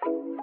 Hello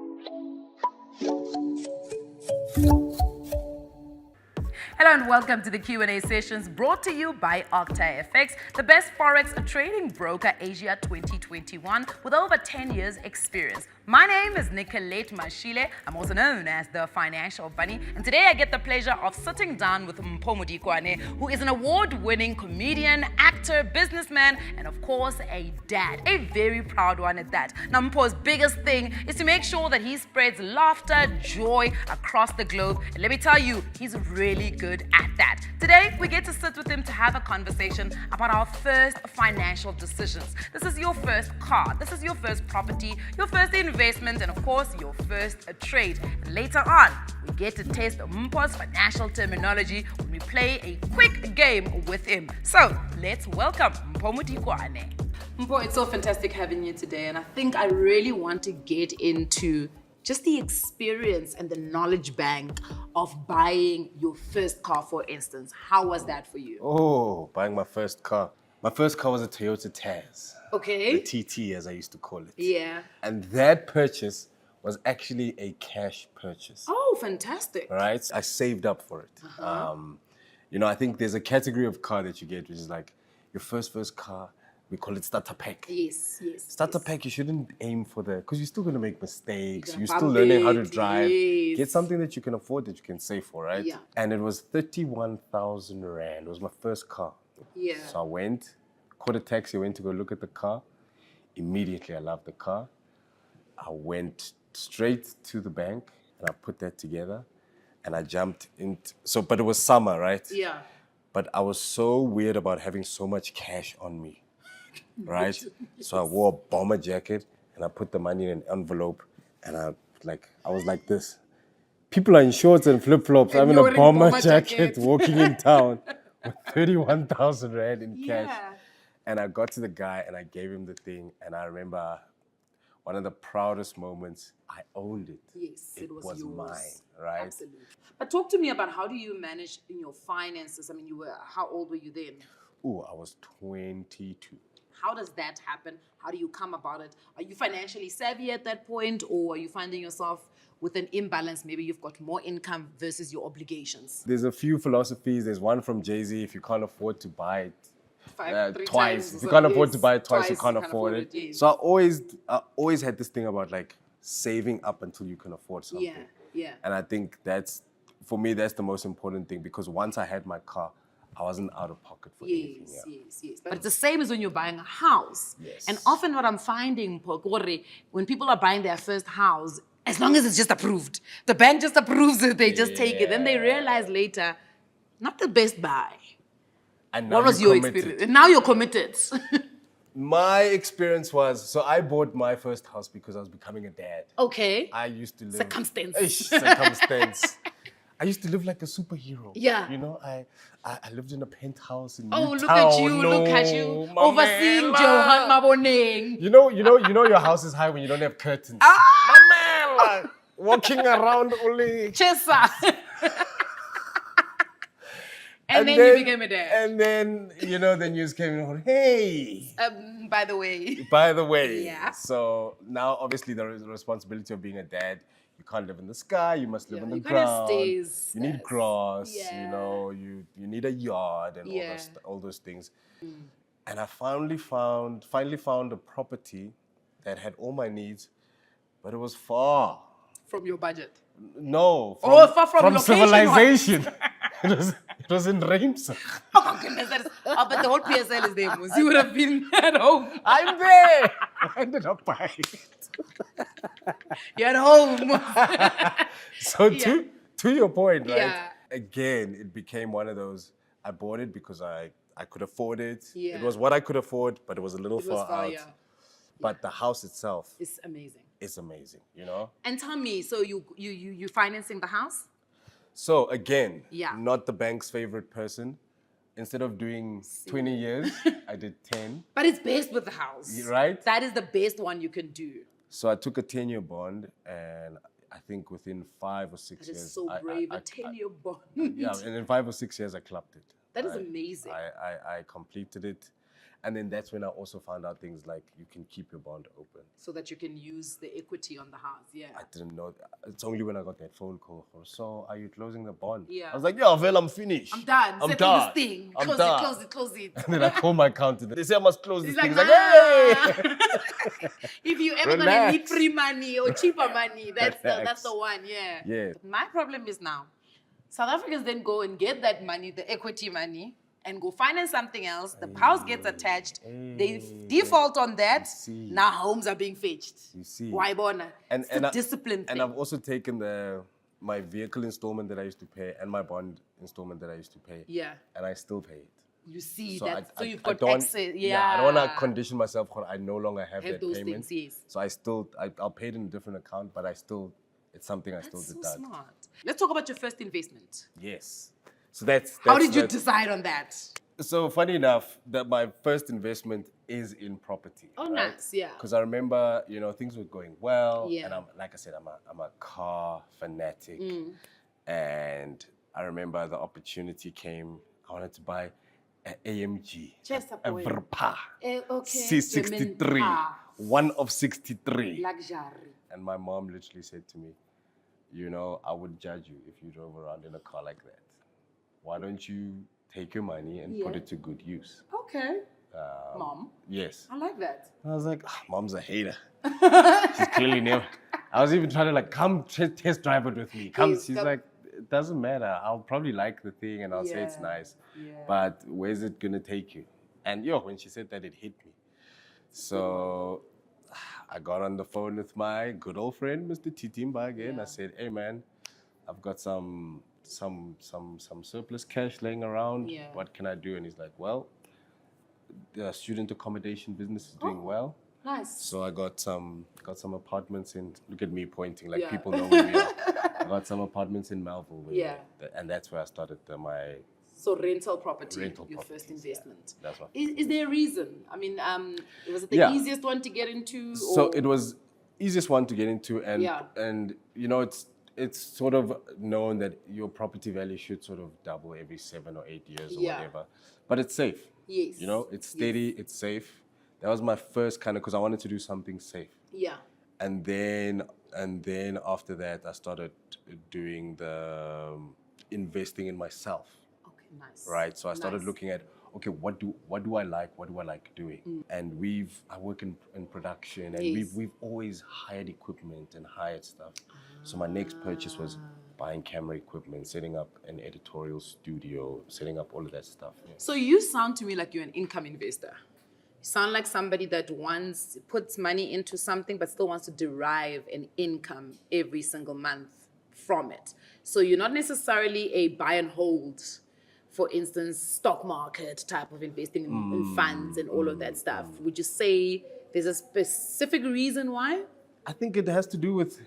and welcome to the Q&A sessions brought to you by OctaFX, the best forex trading broker Asia 2021 with over 10 years experience. My name is Nicolette Mashile. I'm also known as the Financial Bunny, and today I get the pleasure of sitting down with Mpho Modikwane, who is an award-winning comedian, actor, businessman, and of course a dad, a very proud one at that. Now Mpho's biggest thing is to make sure that he spreads laughter, joy across the globe, and let me tell you, he's really good at that. Today, we get to sit with him to have a conversation about our first financial decisions. This is your first car, this is your first property, your first investment, and of course, your first trade. And later on, we get to test Mpho's financial terminology when we play a quick game with him. So, let's welcome Mpho Modikwane. Mpho, it's so fantastic having you today, and I think I really want to get into just the experience and the knowledge bank of buying your first car, for instance. How was that for you? Oh, buying my first car. My first car was a Toyota Tazz. Okay. The TT, as I used to call it. Yeah. And that purchase was actually a cash purchase. Oh, fantastic. Right? I saved up for it. I think there's a category of car that you get, which is like your first car. We call it starter pack. Yes. Starter pack, you shouldn't aim for that because you're still going to make mistakes. You're still bump learning how to it, drive. yes. Get something that you can afford, that you can save for, right? Yeah. And it was 31,000 Rand. It was my first car. Yeah. So I went, caught a taxi, went to go look at the car. Immediately, I loved the car. I went straight to the bank and I put that together and I jumped into, but it was summer, right? Yeah. But I was so weird about having so much cash on me. Right? So I wore a bomber jacket and I put the money in an envelope and I was like this. People are in shorts and flip-flops. I'm in a bomber jacket walking in town with 31,000 Rand in cash. And I got to the guy and I gave him the thing. And I remember one of the proudest moments, I owned it. Yes, it was yours. Mine, right? Absolutely. But talk to me about how do you manage in your finances? I mean, how old were you then? Oh, I was 22. How does that happen? How do you come about it? Are you financially savvy at that point, or are you finding yourself with an imbalance? Maybe you've got more income versus your obligations. There's a few philosophies. There's one from Jay-Z, if you can't afford to buy it twice. If you can't afford to buy it twice, you can't afford it. Yes. So I always had this thing about like saving up until you can afford something. Yeah. And I think for me, that's the most important thing because once I had my car, I wasn't out of pocket for anything. Yes. But it's the same as when you're buying a house. Yes. And often what I'm finding, Mpho, when people are buying their first house, as long as it's just approved, the bank just approves it, they just take it. Then they realize later, not the best buy. And now What was you're your committed. experience? And now you're committed. My experience was, so I bought my first house because I was becoming a dad. Okay. I used to live... Circumstance. Circumstance. I used to live like a superhero. Yeah. You know, I lived in a penthouse in Oh, Newtown. look at you, overseeing Johan Maboneng. You know your house is high when you don't have curtains. Mamela, walking around only. Chesa. and then you became a dad. And then, the news came in, hey. By the way. Yeah. So now, obviously, there is a responsibility of being a dad. You can't live in the sky. You must live on the you ground. You need grass. Yeah. You need a yard and all those things. And I finally found a property that had all my needs, but it was far from your budget. No. Far from civilization. It was in Reims. Oh goodness, but the whole PSL is there. You would have been at home. I'm there. I ended up buying it. You're at home. So to your point, right? Yeah. Again, it became one of those. I bought it because I could afford it. Yeah. It was what I could afford, but it was a little far out. Yeah. But the house itself is amazing. It's amazing, And tell me, so you financing the house? So again, not the bank's favorite person. Instead of doing 20 years, I did 10. But it's based with the house. Right? That is the best one you can do. So I took a 10-year bond, and I think within 5 or 6 years... That is so brave, a 10-year bond. Yeah, and in 5 or 6 years, I clapped it. That is amazing. I completed it. And then that's when I also found out things like you can keep your bond open. So that you can use the equity on the house. Yeah. I didn't know. It's only when I got that phone call. So, are you closing the bond? Yeah. I was like, yeah, well, I'm finished. I'm done. I'm Settle done. this thing. I'm Close done. it, close it, close it. And then I call my accountant. They say I must close this He's thing. like, He's like, hey! if you ever gonna Relax. need free money or cheaper money, that's Relax. the one. Yeah. Yeah. My problem is now, South Africans then go and get that money, the equity money, and go finance something else. The house gets attached. They default on that. see. Now homes are being fetched. You see. Why bona? And, It's and the I- discipline And thing. I've also taken my vehicle installment that I used to pay and my bond installment that I used to pay. Yeah. And I still pay it. You see So, that. So you've I got don't want- access. I don't want to condition myself. I no longer have that those payment. things, yes. So I'll pay it in a different account, but it's something I still That's so did that. smart. Let's talk about your first investment. Yes. So that's How did you that's- decide on that? So funny enough, that my first investment is in property. Oh, nice, yeah. Because I remember, things were going well, Yeah. and like I said, I'm a car fanatic, Mm. and I remember the opportunity came. I wanted to buy an AMG, Just a boy. Verpa, Okay. C63, German car. one of 63. Luxury. And my mom literally said to me, I would judge you if you drove around in a car like that. Why don't you take your money and put Yeah. it to good use? Okay. Mom, Yes. I like that. I was like, mom's a hater. She's clearly never. I was even trying to come test drive it with me. Come. Yes, She's come. like, it doesn't matter. I'll probably like the thing and I'll say it's Yeah, nice. yeah. But where's it gonna take you? And when she said that, it hit me. So I got on the phone with my good old friend, Mr. Titimba again. Yeah. I said, hey man, I've got some surplus cash laying around. Yeah. What can I do? And he's like, well, the student accommodation business is doing Oh. well. Nice. So I got some apartments in. Look at me pointing like Yeah. people know where we are. I got some apartments in Melville. Yeah. And that's where I started my So rental property, rental your properties, first investment. That's what. Is there a reason? I mean, was it the Yeah. easiest one to get into? So or- it was easiest one to get into, and Yeah. it's sort of known that your property value should sort of double every 7 or 8 years or Yeah. whatever, but it's safe. Yes. It's steady, it's safe. That was my first because I wanted to do something safe. Yeah. And then after that, I started doing the investing in myself, Okay, nice. right? So I started Nice. looking at, okay, what do I like? What do I like doing? And I work in production, and Yes. we've always hired equipment and hired stuff. So my next purchase was buying camera equipment, setting up an editorial studio, setting up all of that stuff. Yeah. So you sound to me like you're an income investor. You sound like somebody that puts money into something but still wants to derive an income every single month from it. So you're not necessarily a buy and hold, for instance, stock market type of investing in funds and all of that stuff. Would you say there's a specific reason why? I think it has to do with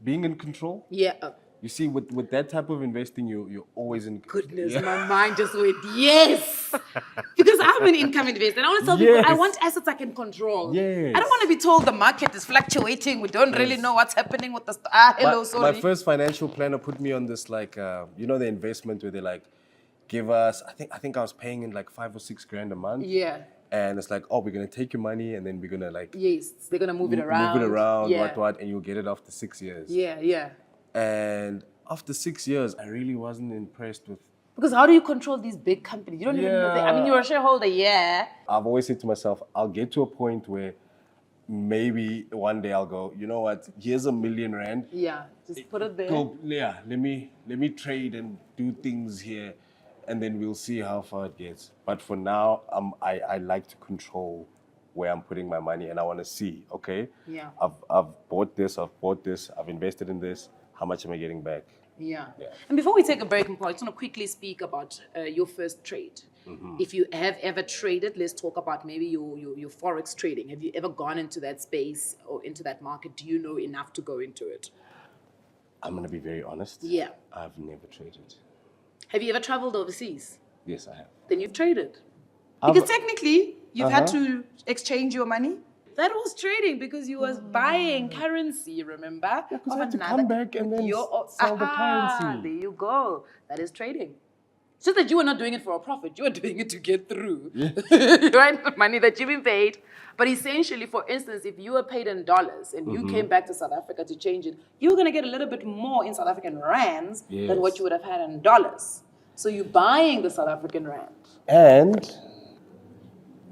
being in control. Yeah. You see, with that type of investing, you're always in. Goodness, Yeah. my mind just went, yes. Because I'm an income investor. And I want to tell people, I Yes. want assets I can control. Yes. I don't want to be told the market is fluctuating. We don't really know what's happening with the hello, my sorry. first financial planner put me on this the investment where they give us. I think I was paying in 5 or 6 grand a month. Yeah. And it's we're gonna take your money and then we're gonna Yes. They're going to move it around. move it around, Yeah. what, and you'll get it after 6 years. Yeah. And after 6 years, I really wasn't impressed with. Because how do you control these big companies? You don't even know. I mean, Yeah. you're a shareholder, yeah. I've always said to myself, I'll get to a point where maybe one day I'll go, you know what? Here's R1 million. Yeah. Just put it there. Go, yeah, let me trade and do things here, and then we'll see how far it gets. But for now, I like to control where I'm putting my money, and I want to see, okay, Yeah. I've bought this, I've invested in this. How much am I getting back? Yeah. Yeah. And before we take a break, I just want to quickly speak about your first trade. Mm-hmm. If you have ever traded, let's talk about maybe your forex trading. Have you ever gone into that space or into that market? Do you know enough to go into it? I'm gonna be very honest. Yeah. I've never traded. Have you ever traveled overseas? Yes, I have. Then you've traded. I've- Because technically, you've had Uh-huh. to exchange your money. That was trading because you was buying currency, remember? because I of had to another- come back and then your- sell the Aha, currency. There you go. That is trading. It's just that you were not doing it for a profit. You were doing it to get through, right? The money that you've been paid. But essentially, for instance, if you were paid in dollars and you came back to South Africa to change it, you were going to get a little bit more in South African rands than what you would have had in dollars. So you're buying the South African rand. And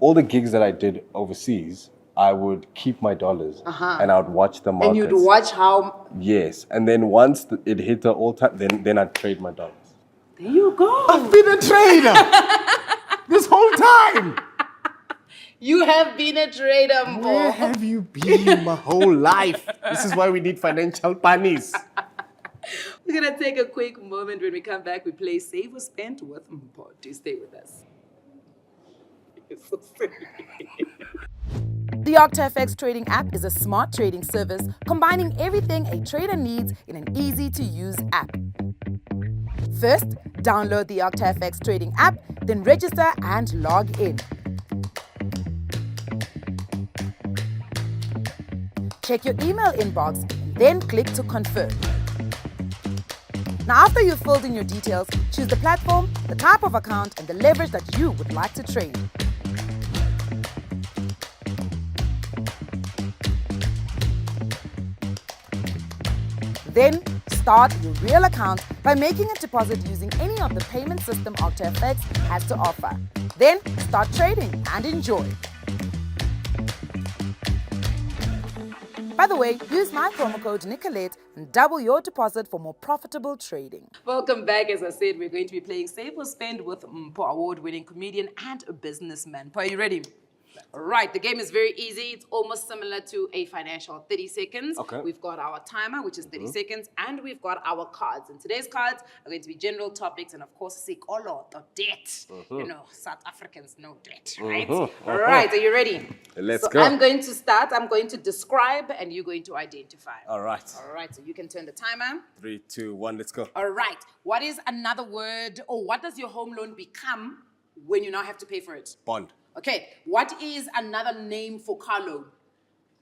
all the gigs that I did overseas, I would keep my dollars and I would watch the markets. And you'd watch how... Yes. And then once it hit the all-time, then I'd trade my dollars. There you go. I've been a trader this whole time. You have been a trader, Mpo. Where have you been my whole life? This is why we need financial bunnies. We're going to take a quick moment. When we come back, we play Save or Spend with Mpo. Do stay with us. It's so silly. The OctaFX trading app is a smart trading service combining everything a trader needs in an easy-to-use app. First, download the OctaFX trading app, then register and log in. Check your email inbox, and then click to confirm. Now, after you've filled in your details, choose the platform, the type of account, and the leverage that you would like to trade. Then, start your real account by making a deposit using any of the payment system OctaFX has to offer. Then, start trading and enjoy. By the way, use my promo code Nicolette and double your deposit for more profitable trading. Welcome back. As I said, we're going to be playing Save or Spend with Mpo, award-winning comedian and a businessman. Mpo, are you ready? Right, the game is very easy. It's almost similar to a financial 30 seconds. Okay. We've got our timer, which is 30 seconds, and we've got our cards. And today's cards are going to be general topics and, of course, sikolo, the debt. You know, South Africans know debt, right? Right, are you ready? Let's so go. I'm going to start. I'm going to describe, and you're going to identify. All right. All right, so you can turn the timer. 3, 2, 1, let's go. All right. What is another word, or what does your home loan become when you now have to pay for it? Bond. Okay, what is another name for car loan?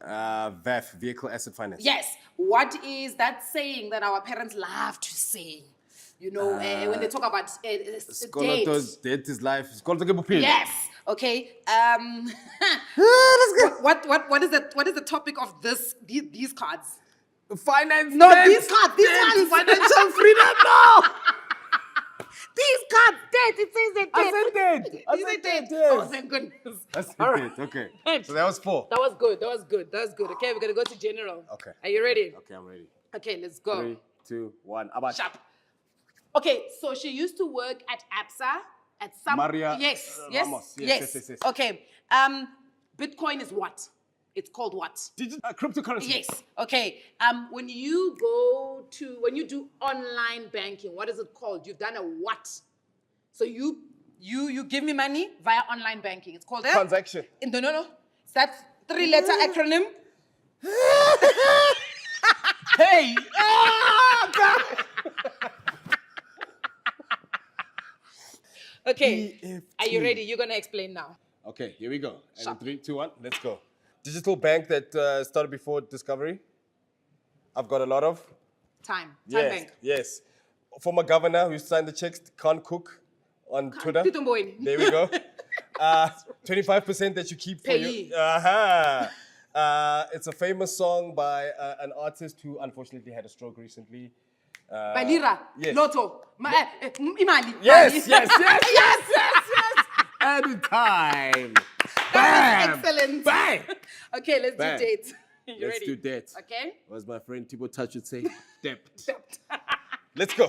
VAF, Vehicle Asset Finance. Yes. What is that saying that our parents love to say? You know, when they talk about debt. Debt is life. Yes. Okay. What is the topic of these cards? Finance. No, debt, these cards. These debt, cards. financial freedom. No. These cards, debt. It says that debt. I said debt. I You said said debt. debt, yes. Oh, thank goodness. That's All it. right. Okay. Right. So that was 4. That was good. That was good. That was good. Okay, we're gonna go to general. Okay. Are you ready? Okay, I'm ready. Okay, let's go. 3, 2, 1. About Sharp. Okay, so she used to work at ABSA at some. Maria Yes. Ramos. Yes. Okay. Bitcoin is what? It's called what? Cryptocurrency. Yes. Okay. When you do online banking, what is it called? You've done a what? So you give me money via online banking. It's called a Transaction. No. It's that 3-letter acronym. Hey! Okay. EFT. Are you ready? You're gonna explain now. Okay, here we go. And Sharp. 3, 2, 1, let's go. Digital bank that started before Discovery. I've got a lot of. Time Yes, bank. yes. Former governor who signed the checks, can't cook on Twitter. Titumboni. There we go. 25% that you keep for Payee. you. It's a famous song by an artist who unfortunately had a stroke recently. Balira. Yes. Lotto. Imali. Yes, Mali. yes. And time. That Bam. was excellent. Bang. Okay, let's Bam. do dates. You Let's ready? do that. Okay. As my friend Thibaut Touch would say, debt. Let's go.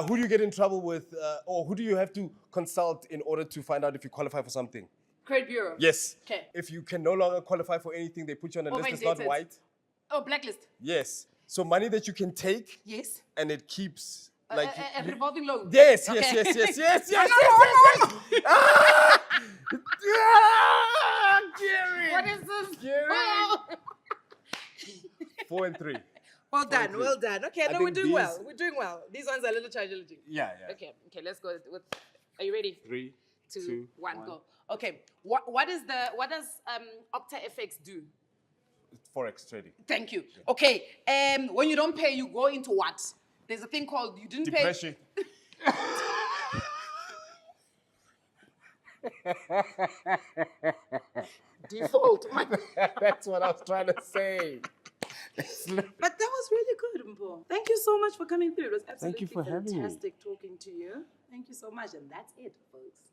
Who do you get in trouble with, or who do you have to consult in order to find out if you qualify for something? Credit bureau. Yes. Okay. If you can no longer qualify for anything, they put you on a list that's not Overdated. white. Oh, blacklist. Yes. So money that you can take Yes. and it keeps like. A revolving loan. Yes. Okay. Yes. Gary. What is this? Gary. Oh. 4 and 3. Well done. Well done. Okay, I no, we're think doing these- well. We're doing well. These ones are a little challenging. Yeah. Okay, let's go with. Are you ready? 3, 2, 1, go. Okay. What does OctaFX do? Forex trading. Thank you. Okay. When you don't pay, you go into what? There's a thing called you didn't Depression. pay. Default. That's what I was trying to say. But that was really good, Mpo. Thank you so much for coming through. It was absolutely for having me. fantastic talking to you. Thank you so much. And that's it, folks.